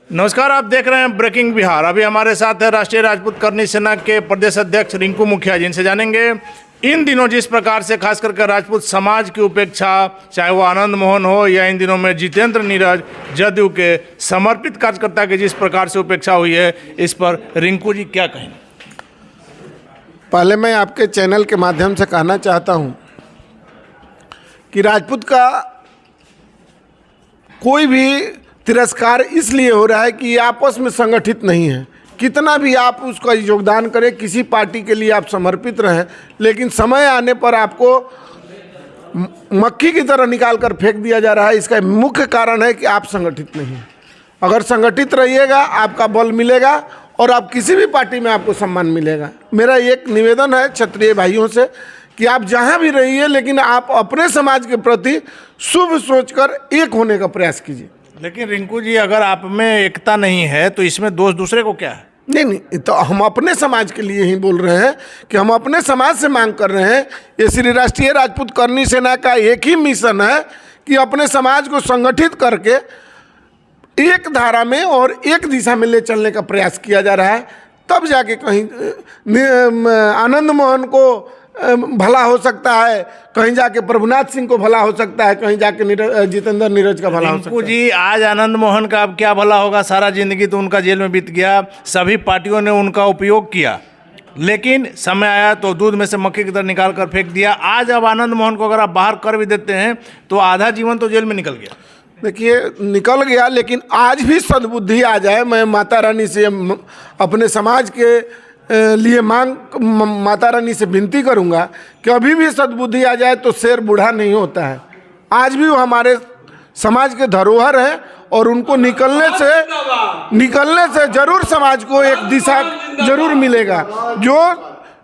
नमस्कार, आप देख रहे हैं ब्रेकिंग बिहार। अभी हमारे साथ है राष्ट्रीय राजपूत करनी सेना के प्रदेश अध्यक्ष रिंकू मुखिया, जिनसे जानेंगे इन दिनों जिस प्रकार से खास करके राजपूत समाज की उपेक्षा, चाहे वो आनंद मोहन हो या इन दिनों में जितेंद्र नीरज जदयू के समर्पित कार्यकर्ता की जिस प्रकार से उपेक्षा हुई है, इस पर रिंकू जी क्या कहेंगे? पहले मैं आपके चैनल के माध्यम से कहना चाहता हूं कि राजपूत का कोई भी तिरस्कार इसलिए हो रहा है कि ये आपस में संगठित नहीं है। कितना भी आप उसका योगदान करें, किसी पार्टी के लिए आप समर्पित रहें, लेकिन समय आने पर आपको मक्खी की तरह निकाल कर फेंक दिया जा रहा है। इसका मुख्य कारण है कि आप संगठित नहीं हैं। अगर संगठित रहिएगा, आपका बल मिलेगा और आप किसी भी पार्टी में आपको सम्मान मिलेगा। मेरा एक निवेदन है क्षत्रिय भाइयों से कि आप जहाँ भी रहिए, लेकिन आप अपने समाज के प्रति शुभ सोचकर एक होने का प्रयास कीजिए। लेकिन रिंकू जी, अगर आप में एकता नहीं है तो इसमें दोष दूसरे को क्या है? नहीं, तो हम अपने समाज के लिए ही बोल रहे हैं कि हम अपने समाज से मांग कर रहे हैं। ये श्री राष्ट्रीय राजपूत करनी सेना का एक ही मिशन है कि अपने समाज को संगठित करके एक धारा में और एक दिशा में ले चलने का प्रयास किया जा रहा है। तब जाके कहीं आनंद मोहन को भला हो सकता है, कहीं जाके प्रभुनाथ सिंह को भला हो सकता है, कहीं जाके जितेंद्र नीरज का भला हो सकता है। जी, आज आनंद मोहन का अब क्या भला होगा? सारा जिंदगी तो उनका जेल में बीत गया, सभी पार्टियों ने उनका उपयोग किया, लेकिन समय आया तो दूध में से मक्खी की तरह निकाल कर फेंक दिया। आज अब आनंद मोहन को अगर आप बाहर कर भी देते हैं तो आधा जीवन तो जेल में निकल गया। देखिए, निकल गया, लेकिन आज भी सद्बुद्धि आ जाए। मैं माता रानी से अपने समाज के लिए माता रानी से विनती करूंगा कि अभी भी सद्बुद्धि आ जाए तो शेर बूढ़ा नहीं होता है। आज भी वो हमारे समाज के धरोहर हैं और उनको निकलने से जरूर समाज को एक दिशा जरूर मिलेगा। जो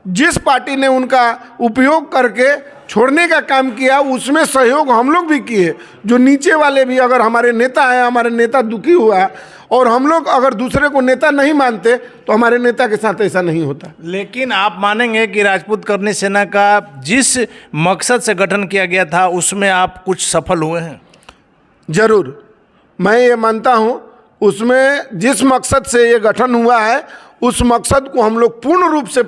जिस पार्टी ने उनका उपयोग करके छोड़ने का काम किया, उसमें सहयोग हम लोग भी किए। जो नीचे वाले भी, अगर हमारे नेता हैं, हमारे नेता दुखी हुआ और हम लोग अगर दूसरे को नेता नहीं मानते तो हमारे नेता के साथ ऐसा नहीं होता। लेकिन आप मानेंगे कि राजपूत करनी सेना का जिस मकसद से गठन किया गया था उसमें आप कुछ सफल हुए हैं? जरूर, मैं ये मानता हूँ उसमें जिस मकसद से ये गठन हुआ है, उस मकसद को हम लोग पूर्ण रूप से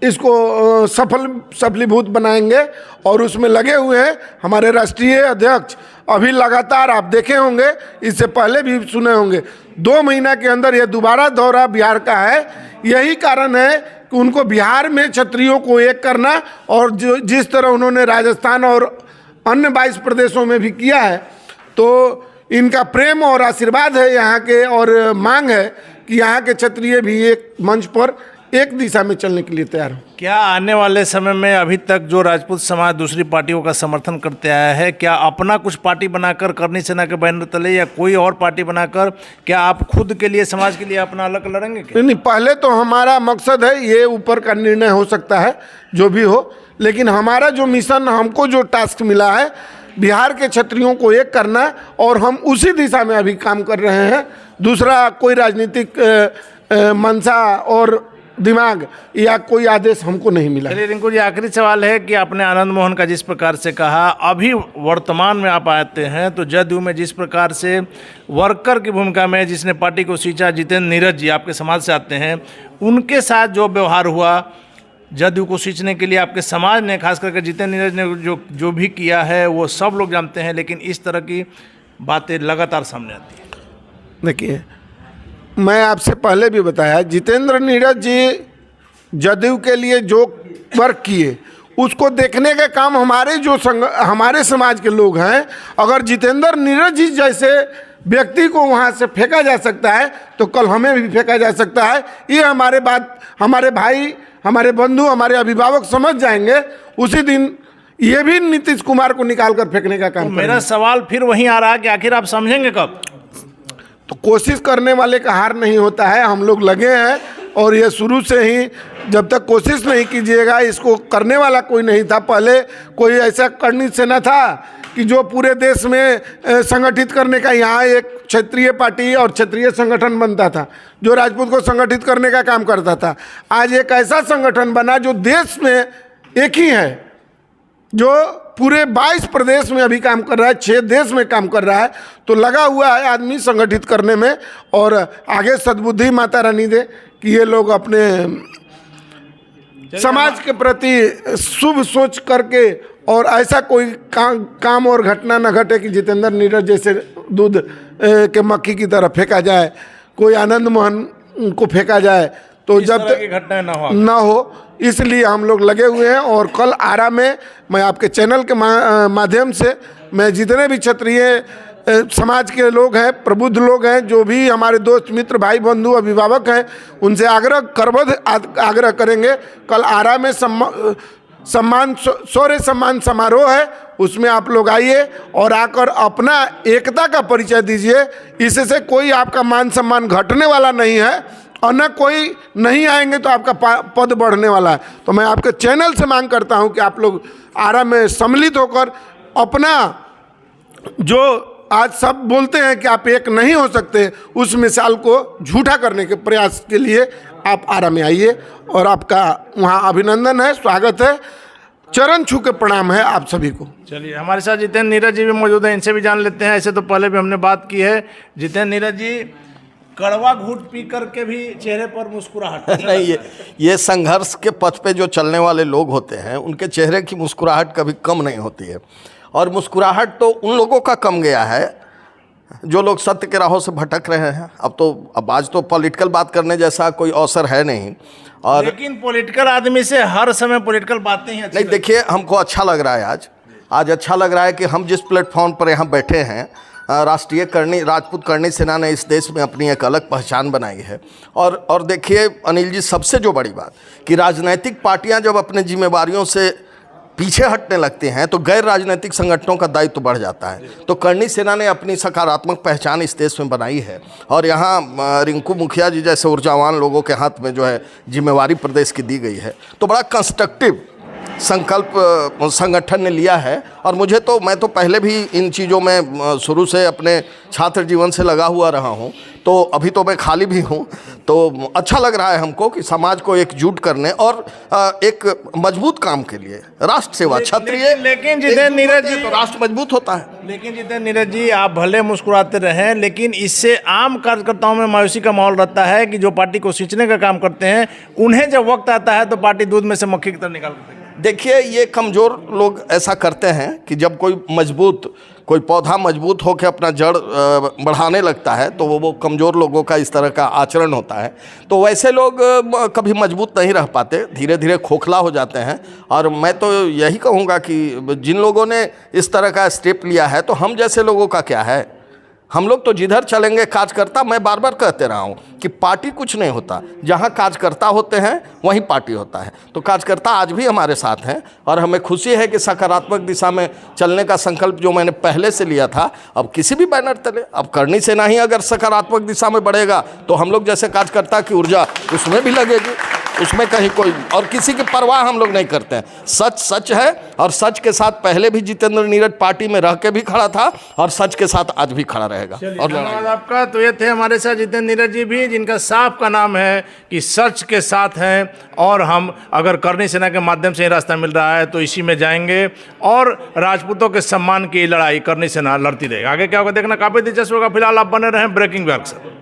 इसको सफलीभूत बनाएंगे और उसमें लगे हुए हैं हमारे राष्ट्रीय अध्यक्ष। अभी लगातार आप देखे होंगे, इससे पहले भी सुने होंगे, 2 महीना के अंदर ये दोबारा दौरा बिहार का है। यही कारण है कि उनको बिहार में क्षत्रियों को एक करना, और जो जिस तरह उन्होंने राजस्थान और अन्य 22 प्रदेशों में भी किया है, तो इनका प्रेम और आशीर्वाद है यहाँ के, और मांग है कि यहाँ के क्षत्रिय भी एक मंच पर एक दिशा में चलने के लिए तैयार हो। क्या आने वाले समय में अभी तक जो राजपूत समाज दूसरी पार्टियों का समर्थन करते आया है, क्या अपना कुछ पार्टी बनाकर करनी सेना के बैनर तले या कोई और पार्टी बनाकर क्या आप खुद के लिए, समाज के लिए अपना अलग लड़ेंगे क्या? नहीं, पहले तो हमारा मकसद है, ये ऊपर का निर्णय हो सकता है जो भी हो, लेकिन हमारा जो मिशन, हमको जो टास्क मिला है बिहार के क्षत्रियों को एक करना, और हम उसी दिशा में अभी काम कर रहे हैं। दूसरा कोई राजनीतिक मंशा और दिमाग या कोई आदेश हमको नहीं मिला। चलिए रिंकू जी, आखिरी सवाल है कि आपने आनंद मोहन का जिस प्रकार से कहा, अभी वर्तमान में आप आते हैं तो जदयू में जिस प्रकार से वर्कर की भूमिका में जिसने पार्टी को सींचा, जितेंद्र नीरज जी आपके समाज से आते हैं, उनके साथ जो व्यवहार हुआ जदयू को सींचने के लिए आपके समाज ने, खास करके जितेंद्र नीरज ने जो भी किया है वो सब लोग जानते हैं, लेकिन इस तरह की बातें लगातार सामने आती हैं। देखिए, मैं आपसे पहले भी बताया, जितेंद्र नीरज जी जदयू के लिए जो वर्क किए उसको देखने का काम हमारे समाज के लोग हैं। अगर जितेंद्र नीरज जी जैसे व्यक्ति को वहाँ से फेंका जा सकता है तो कल हमें भी फेंका जा सकता है। ये हमारे भाई, हमारे बंधु, हमारे अभिभावक समझ जाएंगे, उसी दिन ये भी नीतीश कुमार को निकाल कर फेंकने का काम। मेरा सवाल फिर वहीं आ रहा है कि आखिर आप समझेंगे कब? तो कोशिश करने वाले का हार नहीं होता है। हम लोग लगे हैं और ये शुरू से ही, जब तक कोशिश नहीं कीजिएगा, इसको करने वाला कोई नहीं था। पहले कोई ऐसा करनी सेना था कि जो पूरे देश में संगठित करने का, यहाँ एक क्षेत्रीय पार्टी और क्षेत्रीय संगठन बनता था जो राजपूत को संगठित करने का काम करता था। आज एक ऐसा संगठन बना जो देश में एक ही है, जो पूरे 22 प्रदेश में अभी काम कर रहा है, 6 देश में काम कर रहा है, तो लगा हुआ है आदमी संगठित करने में। और आगे सद्बुद्धि माता रानी दे कि ये लोग अपने समाज के प्रति शुभ सोच करके और ऐसा कोई काम और घटना न घटे कि जितेंद्र नीरज जैसे दूध के मक्खी की तरह फेंका जाए, कोई आनंद मोहन को फेंका जाए, तो जब तक घटनाएं ना हो, इसलिए हम लोग लगे हुए हैं। और कल आरा में मैं आपके चैनल के माध्यम से मैं जितने भी क्षत्रिय समाज के लोग हैं, प्रबुद्ध लोग हैं, जो भी हमारे दोस्त मित्र भाई बंधु अभिभावक हैं, उनसे करबद्ध आग्रह करेंगे। कल आरा में शौर्य सम्मान समारोह है, उसमें आप लोग आइए और आकर अपना एकता का परिचय दीजिए। इससे कोई आपका मान सम्मान घटने वाला नहीं है और न कोई नहीं आएंगे तो आपका पद बढ़ने वाला है। तो मैं आपके चैनल से मांग करता हूं कि आप लोग आरा में सम्मिलित होकर अपना, जो आज सब बोलते हैं कि आप एक नहीं हो सकते, उस मिसाल को झूठा करने के प्रयास के लिए आप आरा में आइए। और आपका वहाँ अभिनंदन है, स्वागत है, चरण छू के प्रणाम है आप सभी को। चलिए, हमारे साथ जितेंद्र नीरज जी भी मौजूद हैं, इनसे भी जान लेते हैं। ऐसे तो पहले भी हमने बात की है। जितेंद्र नीरज जी, कड़वा घूंट पी करके भी चेहरे पर मुस्कुराहट नहीं, ये संघर्ष के पथ पे जो चलने वाले लोग होते हैं, उनके चेहरे की मुस्कुराहट कभी कम नहीं होती है। और मुस्कुराहट तो उन लोगों का कम गया है जो लोग सत्य के राहों से भटक रहे हैं। अब आज तो पॉलिटिकल बात करने जैसा कोई अवसर है नहीं। और लेकिन पॉलिटिकल आदमी से हर समय पॉलिटिकल बातें ही नहीं, देखिए, हमको अच्छा लग रहा है आज अच्छा लग रहा है कि हम जिस प्लेटफॉर्म पर यहाँ बैठे हैं, राष्ट्रीय राजपूत करणी सेना ने इस देश में अपनी एक अलग पहचान बनाई है। और देखिए अनिल जी, सबसे जो बड़ी बात कि राजनीतिक पार्टियां जब अपने जिम्मेवारियों से पीछे हटने लगते हैं तो गैर राजनीतिक संगठनों का दायित्व बढ़ जाता है। तो करणी सेना ने अपनी सकारात्मक पहचान इस देश में बनाई है। और यहाँ रिंकू मुखिया जी जैसे ऊर्जावान लोगों के हाथ में जो है जिम्मेवारी प्रदेश की दी गई है, तो बड़ा कंस्ट्रक्टिव संकल्प संगठन ने लिया है। और मैं तो पहले भी इन चीज़ों में शुरू से अपने छात्र जीवन से लगा हुआ रहा हूँ, तो अभी तो मैं खाली भी हूँ। तो अच्छा लग रहा है हमको कि समाज को एकजुट करने और एक मजबूत काम के लिए राष्ट्र सेवा, क्षत्रिय, लेकिन जितेंद्र नीरज जी, तो राष्ट्र मजबूत होता है। लेकिन जितेंद्र नीरज जी, आप भले मुस्कुराते रहें, लेकिन इससे आम कार्यकर्ताओं में मायूसी का माहौल रहता है कि जो पार्टी को सींचने का काम करते हैं, उन्हें जब वक्त आता है तो पार्टी दूध में से मक्खी की तरह निकाल देती है। देखिए, ये कमज़ोर लोग ऐसा करते हैं कि जब कोई पौधा मजबूत होकर अपना जड़ बढ़ाने लगता है तो वो कमज़ोर लोगों का इस तरह का आचरण होता है। तो वैसे लोग कभी मजबूत नहीं रह पाते, धीरे धीरे खोखला हो जाते हैं। और मैं तो यही कहूँगा कि जिन लोगों ने इस तरह का स्टेप लिया है, तो हम जैसे लोगों का क्या है, हम लोग तो जिधर चलेंगे कार्यकर्ता, मैं बार बार कहते रहा हूँ कि पार्टी कुछ नहीं होता, जहाँ कार्यकर्ता होते हैं वहीं पार्टी होता है। तो कार्यकर्ता आज भी हमारे साथ हैं और हमें खुशी है कि सकारात्मक दिशा में चलने का संकल्प जो मैंने पहले से लिया था, अब किसी भी बैनर तले, अब करणी सेना ही अगर सकारात्मक दिशा में बढ़ेगा तो हम लोग जैसे कार्यकर्ता की ऊर्जा उसमें भी लगेगी, उसमें कहीं कोई और किसी की परवाह हम लोग नहीं करते हैं। सच सच है और सच के साथ पहले भी जितेंद्र नीरज पार्टी में रह के भी खड़ा था और सच के साथ आज भी खड़ा रहेगा। और धन्यवाद आपका। तो ये थे हमारे साथ जितेंद्र नीरज जी भी, जिनका साफ का नाम है कि सच के साथ हैं। और हम अगर करणी सेना के माध्यम से ही रास्ता मिल रहा है तो इसी में जाएंगे और राजपूतों के सम्मान की लड़ाई करणी सेना लड़ती रहेगी। आगे क्या होगा देखना काफ़ी दिलचस्प होगा। फिलहाल आप बने रहें ब्रेकिंग वर्क से।